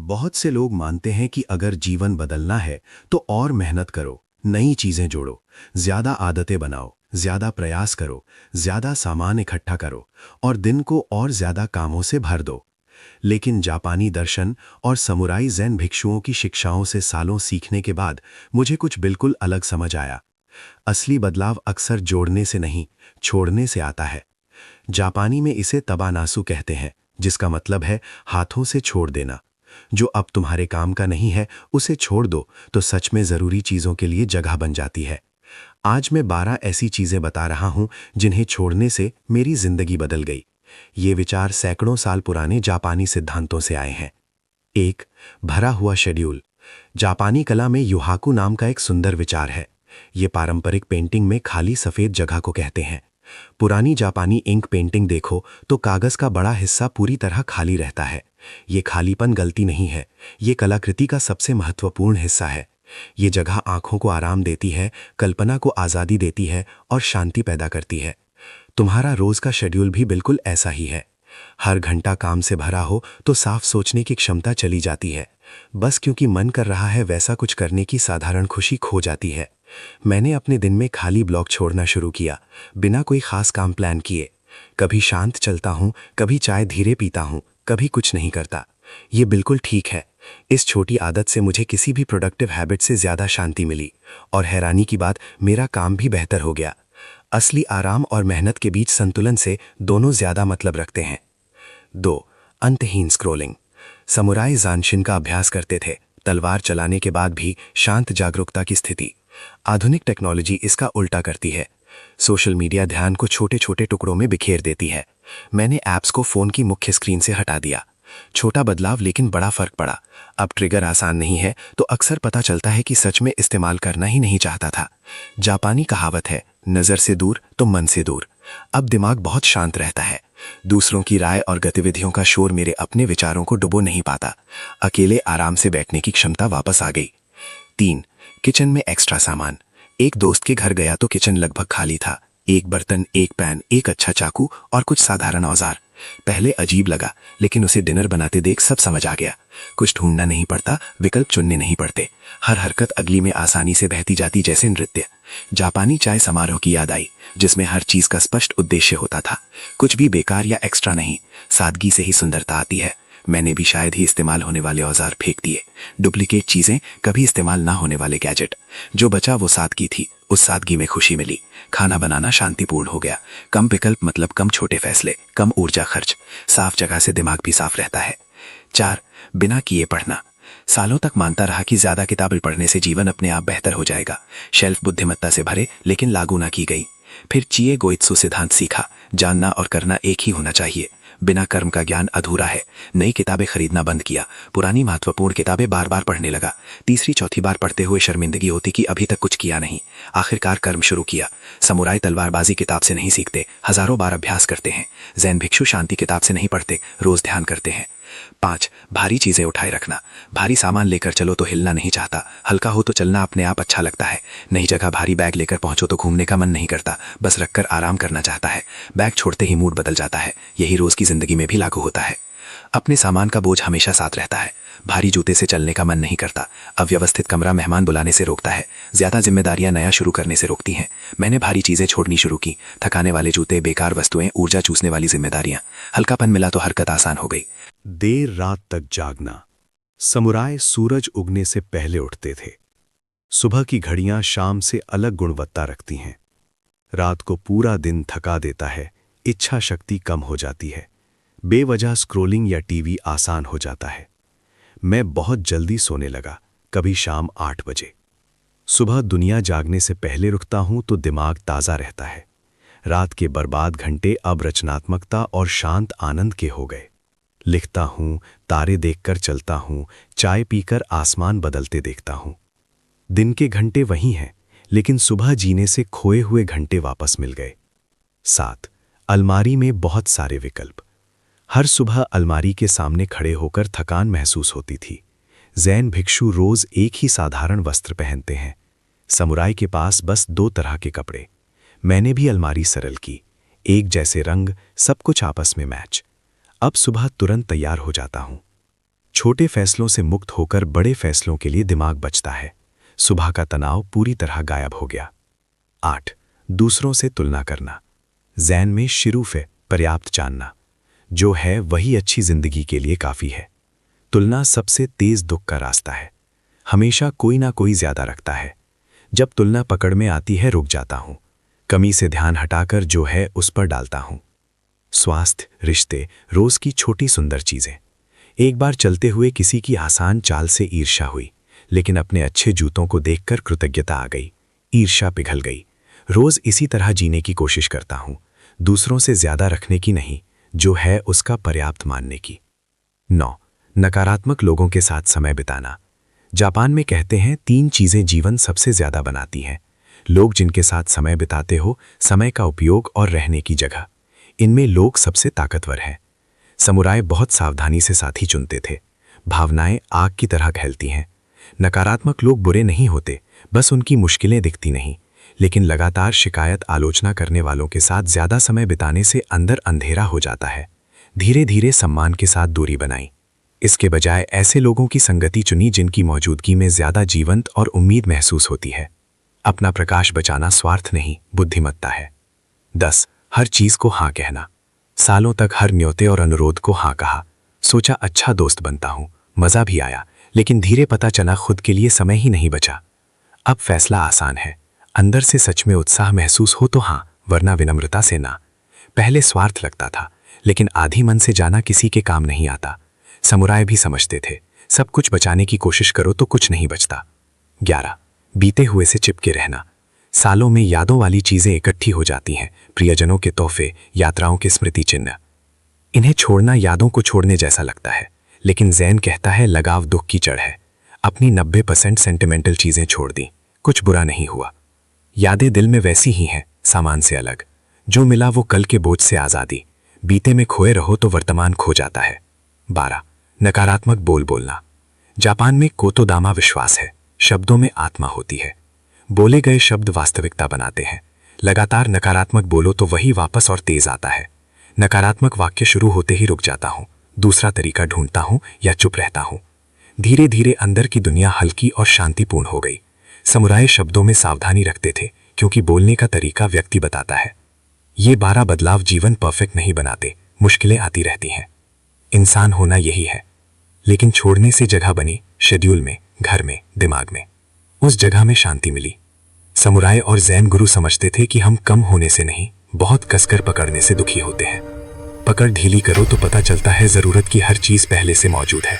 बहुत से लोग मानते हैं कि अगर जीवन बदलना है तो और मेहनत करो, नई चीजें जोड़ो, ज्यादा आदतें बनाओ, ज्यादा प्रयास करो, ज्यादा सामान इकट्ठा करो और दिन को और ज्यादा कामों से भर दो। लेकिन जापानी दर्शन और समुराई ज़ेन भिक्षुओं की शिक्षाओं से सालों सीखने के बाद मुझे कुछ बिल्कुल अलग समझ आया। असली बदलाव अक्सर जोड़ने से नहीं, छोड़ने से आता है। जापानी में इसे तबानासु कहते हैं, जिसका मतलब है हाथों से छोड़ देना। जो अब तुम्हारे काम का नहीं है उसे छोड़ दो तो सच में जरूरी चीजों के लिए जगह बन जाती है। आज मैं 12 ऐसी चीजें बता रहा हूं जिन्हें छोड़ने से मेरी जिंदगी बदल गई। ये विचार सैकड़ों साल पुराने जापानी सिद्धांतों से आए हैं। 1. भरा हुआ शेड्यूल। जापानी कला में युहाकु नाम का एक सुंदर विचार है। ये पारंपरिक पेंटिंग में खाली सफेद जगह को कहते हैं। पुरानी जापानी इंक पेंटिंग देखो तो कागज का बड़ा हिस्सा पूरी तरह खाली रहता है। ये खालीपन गलती नहीं है, ये कलाकृति का सबसे महत्वपूर्ण हिस्सा है। ये जगह आंखों को आराम देती है, कल्पना को आज़ादी देती है और शांति पैदा करती है। तुम्हारा रोज का शेड्यूल भी बिल्कुल ऐसा ही है। हर घंटा काम से भरा हो तो साफ सोचने की क्षमता चली जाती है। बस क्योंकि मन कर रहा है वैसा कुछ करने की साधारण खुशी खो जाती है। मैंने अपने दिन में खाली ब्लॉक छोड़ना शुरू किया, बिना कोई खास काम प्लान किए। कभी शांत चलता हूँ, कभी चाय धीरे पीता हूँ, कभी कुछ नहीं करता। ये बिल्कुल ठीक है। इस छोटी आदत से मुझे किसी भी प्रोडक्टिव हैबिट से ज्यादा शांति मिली और हैरानी की बात, मेरा काम भी बेहतर हो गया। असली आराम और मेहनत के बीच संतुलन से दोनों ज्यादा मतलब रखते हैं। 2. अंतहीन स्क्रोलिंग। समुराई जांशिन का अभ्यास करते थे, तलवार चलाने के बाद भी शांत जागरूकता की स्थिति। आधुनिक टेक्नोलॉजी इसका उल्टा करती है। सोशल मीडिया ध्यान को छोटे छोटे टुकड़ों में बिखेर देती है। मैंने ऐप्स को फोन की मुख्य स्क्रीन से हटा दिया। छोटा बदलाव लेकिन बड़ा फर्क पड़ा। अब ट्रिगर आसान नहीं है तो अक्सर पता चलता है कि सच में इस्तेमाल करना ही नहीं चाहता था। जापानी कहावत है, नजर से दूर तो मन से दूर। अब दिमाग बहुत शांत रहता है। दूसरों की राय और गतिविधियों का शोर मेरे अपने विचारों को डुबो नहीं पाता। अकेले आराम से बैठने की क्षमता वापस आ गई। 3. किचन में एक्स्ट्रा सामान। एक दोस्त के घर गया तो किचन लगभग खाली था। एक बर्तन, एक पैन, एक अच्छा चाकू और कुछ साधारण औजार। पहले अजीब लगा, लेकिन उसे डिनर बनाते देख सब समझ आ गया। कुछ ढूंढना नहीं पड़ता, विकल्प चुनने नहीं पड़ते। हर हरकत अगली में आसानी से बहती जाती, जैसे नृत्य। जापानी चाय समारोह की याद आई, जिसमें हर चीज का स्पष्ट उद्देश्य होता था। कुछ भी बेकार या एक्स्ट्रा नहीं, सादगी से ही सुंदरता आती है। मैंने भी शायद ही इस्तेमाल होने वाले औजार फेंक दिए, डुप्लीकेट चीजें, कभी इस्तेमाल ना होने वाले गैजेट। जो बचा वो सादगी थी, उस सादगी में खुशी मिली। खाना बनाना शांतिपूर्ण हो गया। कम विकल्प मतलब कम छोटे फैसले, कम ऊर्जा खर्च। साफ जगह से दिमाग भी साफ रहता है। 4. बिना किए पढ़ना। सालों तक मानता रहा कि ज्यादा किताबें पढ़ने से जीवन अपने आप बेहतर हो जाएगा। शेल्फ बुद्धिमत्ता से भरे, लेकिन लागू ना की गई। फिर चिए गोइत्सु सिद्धांत सीखा, जानना और करना एक ही होना चाहिए। बिना कर्म का ज्ञान अधूरा है। नई किताबें खरीदना बंद किया, पुरानी महत्वपूर्ण किताबें बार बार पढ़ने लगा। तीसरी चौथी बार पढ़ते हुए शर्मिंदगी होती कि अभी तक कुछ किया नहीं। आखिरकार कर्म शुरू किया। समुराई तलवारबाजी किताब से नहीं सीखते, हजारों बार अभ्यास करते हैं। जैन भिक्षु शांति किताब से नहीं पढ़ते, रोज ध्यान करते हैं। 5. भारी चीजें उठाए रखना। भारी सामान लेकर चलो तो हिलना नहीं चाहता, हल्का हो तो चलना अपने आप अच्छा लगता है। नई जगह भारी बैग लेकर पहुंचो तो घूमने का मन नहीं करता, बस रखकर आराम करना चाहता है। बैग छोड़ते ही मूड बदल जाता है। यही रोज की जिंदगी में भी लागू होता है। अपने सामान का बोझ हमेशा साथ रहता है। भारी जूते से चलने का मन नहीं करता। अव्यवस्थित कमरा मेहमान बुलाने से रोकता है। ज्यादा जिम्मेदारियां नया शुरू करने से रोकती हैं। मैंने भारी चीजें छोड़नी शुरू की। थकाने वाले जूते, बेकार वस्तुएं, ऊर्जा चूसने वाली जिम्मेदारियां। हल्कापन मिला तो हरकत आसान हो गई। देर रात तक जागना। समुराय सूरज उगने से पहले उठते थे। सुबह की घड़ियां शाम से अलग गुणवत्ता रखती हैं। रात को पूरा दिन थका देता है, इच्छा शक्ति कम हो जाती है। बेवजह स्क्रोलिंग या टीवी आसान हो जाता है। मैं बहुत जल्दी सोने लगा, कभी शाम 8 बजे। सुबह दुनिया जागने से पहले रुकता हूं तो दिमाग ताज़ा रहता है। रात के बर्बाद घंटे अब रचनात्मकता और शांत आनंद के हो गए। लिखता हूं, तारे देखकर चलता हूं, चाय पीकर आसमान बदलते देखता हूं। दिन के घंटे वही हैं, लेकिन सुबह जीने से खोए हुए घंटे वापस मिल गए। 7. अलमारी में बहुत सारे विकल्प। हर सुबह अलमारी के सामने खड़े होकर थकान महसूस होती थी। जैन भिक्षु रोज एक ही साधारण वस्त्र पहनते हैं। समुराई के पास बस 2 तरह के कपड़े। मैंने भी अलमारी सरल की, एक जैसे रंग, सब कुछ आपस में मैच। अब सुबह तुरंत तैयार हो जाता हूं। छोटे फैसलों से मुक्त होकर बड़े फैसलों के लिए दिमाग बचता है। सुबह का तनाव पूरी तरह गायब हो गया। 8. दूसरों से तुलना करना। ज़ैन में शिरूफ है पर्याप्त जानना। जो है वही अच्छी जिंदगी के लिए काफ़ी है। तुलना सबसे तेज दुख का रास्ता है। हमेशा कोई ना कोई ज्यादा रखता है। जब तुलना पकड़ में आती है रुक जाता हूं। कमी से ध्यान हटाकर जो है उस पर डालता हूं। स्वास्थ्य, रिश्ते, रोज की छोटी सुंदर चीजें। एक बार चलते हुए किसी की आसान चाल से ईर्ष्या हुई, लेकिन अपने अच्छे जूतों को देखकर कृतज्ञता आ गई। ईर्ष्या पिघल गई। रोज इसी तरह जीने की कोशिश करता हूं, दूसरों से ज्यादा रखने की नहीं, जो है उसका पर्याप्त मानने की। 9. नकारात्मक लोगों के साथ समय बिताना। जापान में कहते हैं 3 चीजें जीवन सबसे ज्यादा बनाती हैं। लोग जिनके साथ समय बिताते हो, समय का उपयोग और रहने की जगह। इनमें लोग सबसे ताकतवर हैं। समुराय बहुत सावधानी से साथी चुनते थे। भावनाएं आग की तरह फैलती हैं। नकारात्मक लोग बुरे नहीं होते, बस उनकी मुश्किलें दिखती नहीं। लेकिन लगातार शिकायत आलोचना करने वालों के साथ ज्यादा समय बिताने से अंदर अंधेरा हो जाता है। धीरे धीरे सम्मान के साथ दूरी बनाई। इसके बजाय ऐसे लोगों की संगति चुनी जिनकी मौजूदगी में ज्यादा जीवंत और उम्मीद महसूस होती है। अपना प्रकाश बचाना स्वार्थ नहीं, बुद्धिमत्ता है। 10. हर चीज को हाँ कहना। सालों तक हर न्योते और अनुरोध को हाँ कहा। सोचा अच्छा दोस्त बनता हूं, मजा भी आया, लेकिन धीरे पता चला खुद के लिए समय ही नहीं बचा। अब फैसला आसान है। अंदर से सच में उत्साह महसूस हो तो हाँ, वरना विनम्रता से ना। पहले स्वार्थ लगता था, लेकिन आधी मन से जाना किसी के काम नहीं आता। समुराय भी समझते थे, सब कुछ बचाने की कोशिश करो तो कुछ नहीं बचता। 11. बीते हुए से चिपके रहना। सालों में यादों वाली चीजें इकट्ठी हो जाती हैं, प्रियजनों के तोहफे, यात्राओं के स्मृति चिन्ह। इन्हें छोड़ना यादों को छोड़ने जैसा लगता है, लेकिन ज़ैन कहता है लगाव दुख की जड़ है। अपनी 90% सेंटिमेंटल चीजें छोड़ दी, कुछ बुरा नहीं हुआ। यादें दिल में वैसी ही हैं, सामान से अलग। जो मिला वो कल के बोझ से आज़ादी। बीते में खोए रहो तो वर्तमान खो जाता है। 12. नकारात्मक बोल बोलना। जापान में कोतोदामा विश्वास है, शब्दों में आत्मा होती है। बोले गए शब्द वास्तविकता बनाते हैं। लगातार नकारात्मक बोलो तो वही वापस और तेज आता है। नकारात्मक वाक्य शुरू होते ही रुक जाता हूं, दूसरा तरीका ढूंढता हूं या चुप रहता हूं। धीरे धीरे अंदर की दुनिया हल्की और शांतिपूर्ण हो गई। समुराय शब्दों में सावधानी रखते थे, क्योंकि बोलने का तरीका व्यक्ति बताता है। ये 12 बदलाव जीवन परफेक्ट नहीं बनाते, मुश्किलें आती रहती हैं। इंसान होना यही है। लेकिन छोड़ने से जगह बनी, शेड्यूल में, घर में, दिमाग में। उस जगह में शांति मिली। समुराय और ज़ैन गुरु समझते थे कि हम कम होने से नहीं, बहुत कसकर पकड़ने से दुखी होते हैं। पकड़ ढीली करो तो पता चलता है जरूरत की हर चीज पहले से मौजूद है।